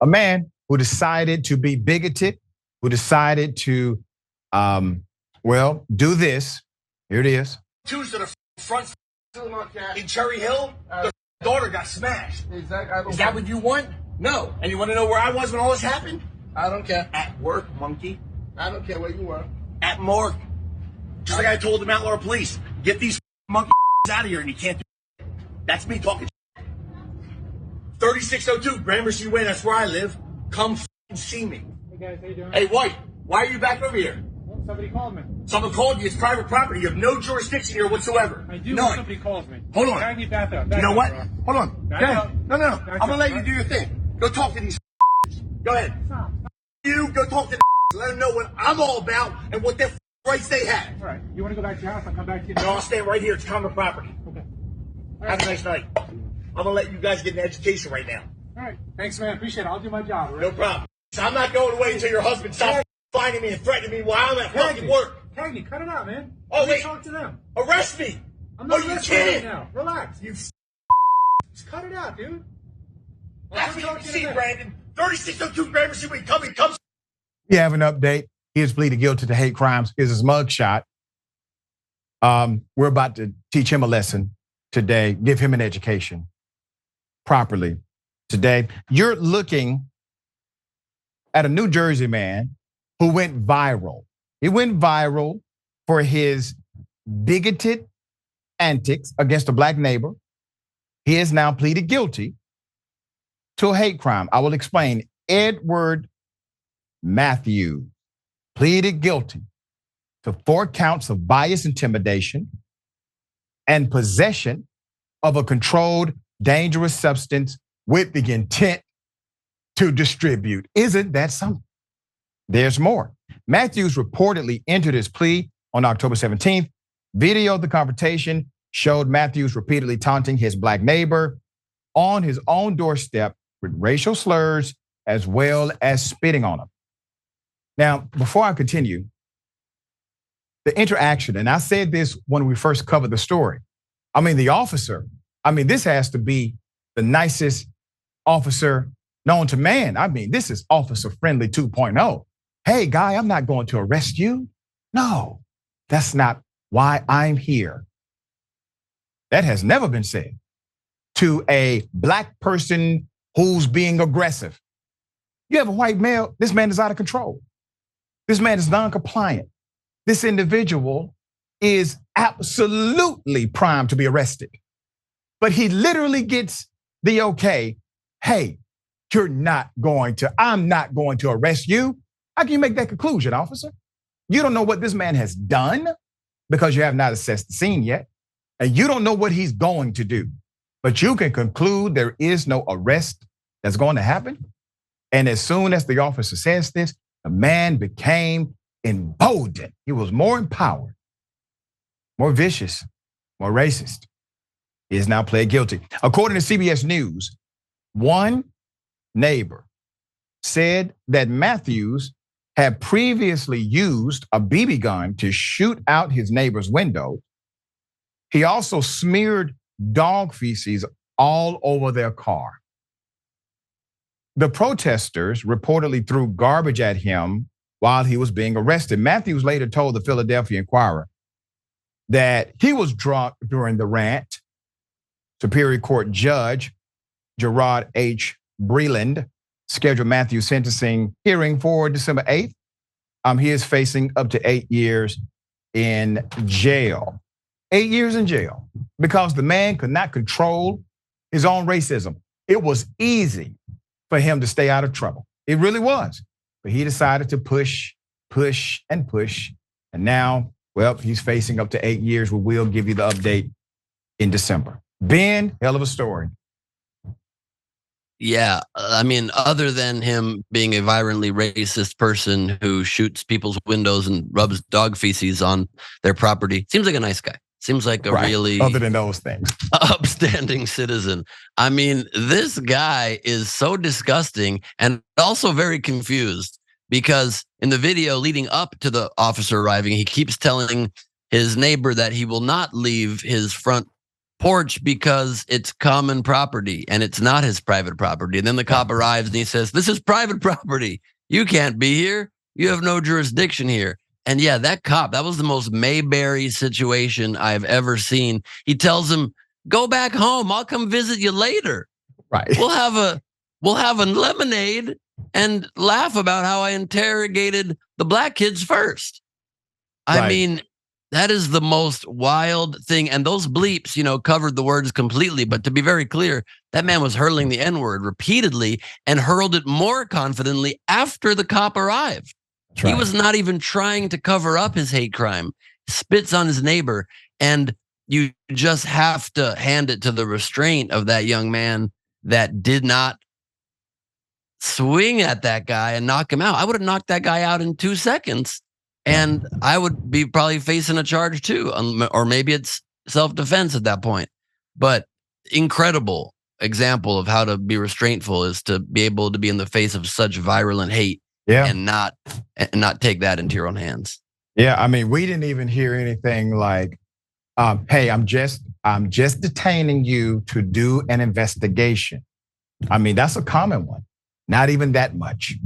A man who decided to be bigoted, who decided to, do this. Here it is. Twos to the front in Cherry Hill, the daughter got smashed. Exactly. Is that what you want? No. And you want to know where I was when all this happened? I don't care. At work, monkey. I don't care where you were. At morgue. Just like I told the Mount Laurel police, get these monkey out of here, and you can't do it. That's me talking 3602 Gramercy Way, that's where I live. Come see me. Hey guys, how you doing? Hey, White, why are you back over here? Well, somebody called me. Someone called you, it's private property. You have no jurisdiction here whatsoever. I do None. when somebody calls me. Hold on. Cagney, back up. You know what? Bro. Hold on. Back Go ahead. up. No. Back I'm gonna up, let you right? do your thing. Go talk to these. Go ahead. Stop. You go talk to let them know what I'm all about and what their rights they have. All right. You want to go back to your house? I'll come back to you. No, I'll stand right here. It's common property. Okay. Have a nice night. I'm gonna let you guys get an education right now. All right. Thanks, man. Appreciate it. I'll do my job. Right? No problem. So I'm not going away until your husband stops finding me and threatening me while I'm at fucking work. Cagney, cut it out, man. Oh, wait. Talk to them. Arrest me. I'm not you arresting you can't. right now. Relax. You Just cut it out, dude. that's what you see, Brandon. 3602 Gramercy Way. Come. We have an update. He has pleaded guilty to hate crimes. Here's his mugshot. We're about to teach him a lesson today, give him an education properly today. You're looking at a New Jersey man who went viral. He went viral for his bigoted antics against a black neighbor. He has now pleaded guilty to a hate crime. I will explain. Edward Mathews pleaded guilty to 4 counts of bias, intimidation, and possession of a controlled, dangerous substance with the intent to distribute. Isn't that something? There's more. Mathews reportedly entered his plea on October 17th. Video of the confrontation showed Mathews repeatedly taunting his black neighbor on his own doorstep with racial slurs as well as spitting on him. Now, before I continue, the interaction, and I said this when we first covered the story. The officer, this has to be the nicest officer known to man. This is Officer Friendly 2.0. Hey, guy, I'm not going to arrest you. No, that's not why I'm here. That has never been said to a black person who's being aggressive. You have a white male, this man is out of control. This man is non-compliant. This individual is absolutely primed to be arrested. But he literally gets the okay, hey, I'm not going to arrest you. How can you make that conclusion, officer? You don't know what this man has done because you have not assessed the scene yet. And you don't know what he's going to do. But you can conclude there is no arrest that's going to happen. And as soon as the officer says this, the man became emboldened. He was more empowered, more vicious, more racist. He is now pled guilty. According to CBS News, one neighbor said that Mathews had previously used a BB gun to shoot out his neighbor's window. He also smeared dog feces all over their car. The protesters reportedly threw garbage at him while he was being arrested. Mathews later told the Philadelphia Inquirer that he was drunk during the rant. Superior Court Judge Gerard H. Breland scheduled Mathews' sentencing hearing for December 8th. He is facing up to 8 years in jail. 8 years in jail because the man could not control his own racism. It was easy for him to stay out of trouble. It really was. But he decided to push. And now, he's facing up to 8 years. We will give you the update in December. Ben, hell of a story. Yeah, other than him being a violently racist person who shoots people's windows and rubs dog feces on their property, seems like a nice guy. Seems like a really, other than those things, upstanding citizen. This guy is so disgusting and also very confused because in the video leading up to the officer arriving, he keeps telling his neighbor that he will not leave his front porch because it's common property and it's not his private property. And then the cop arrives and he says, "This is private property. You can't be here. You have no jurisdiction here." And yeah, that cop, that was the most Mayberry situation I've ever seen. He tells him, "Go back home. I'll come visit you later. Right. We'll have a lemonade and laugh about how I interrogated the black kids first." I mean, that is the most wild thing. And those bleeps, covered the words completely. But to be very clear, that man was hurling the N-word repeatedly and hurled it more confidently after the cop arrived. He was not even trying to cover up his hate crime. Spits on his neighbor. And you just have to hand it to the restraint of that young man that did not swing at that guy and knock him out. I would have knocked that guy out in 2 seconds. And I would be probably facing a charge too, or maybe it's self-defense at that point. But incredible example of how to be restraintful is to be able to be in the face of such virulent hate and not take that into your own hands. Yeah, I mean, we didn't even hear anything like, "Hey, I'm just detaining you to do an investigation." I mean, that's a common one. Not even that much.